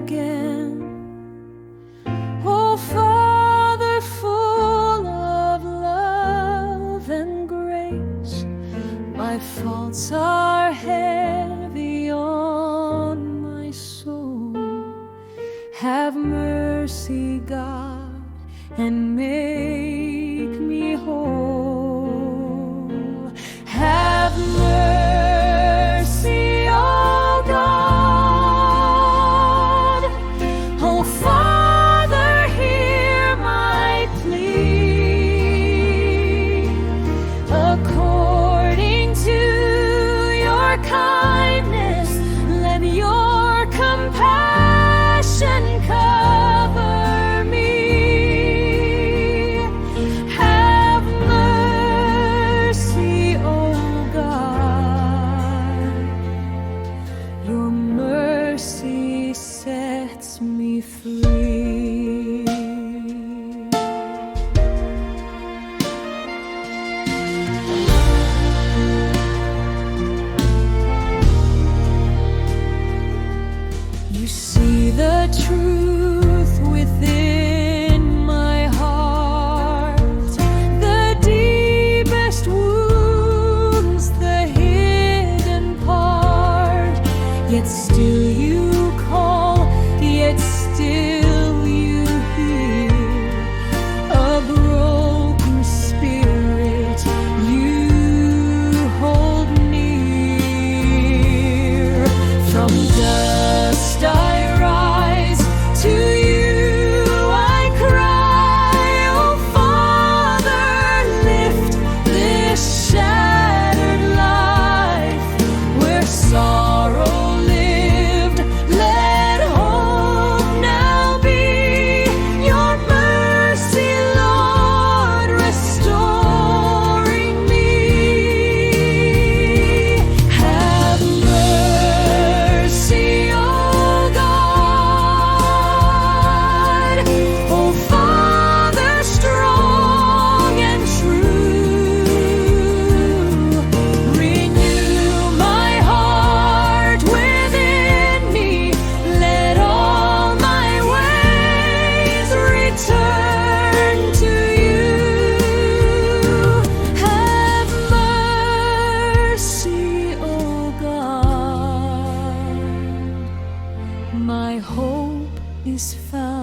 again. Oh, Father, full of love and grace, my faults are heavy on my soul. Have mercy, God, and make me whole. Have mercy, oh God. Oh, Father, hear my plea. According to your kindness, let your compassion cover me. Have mercy, oh God. Your mercy sets me free. You see the truth within my heart, the deepest wounds, the hidden part. Yet still you call, yet still you hear. A broken spirit you hold near. From dust I rise, to you I cry. Oh, Father, lift this shattered life. Where sorrow lived, let hope now be. Your mercy, Lord, restoring me. Have mercy, oh God. Oh, Father, strong and true, renew my heart within me. Let all my ways return to you. Have mercy, oh God. My hope is found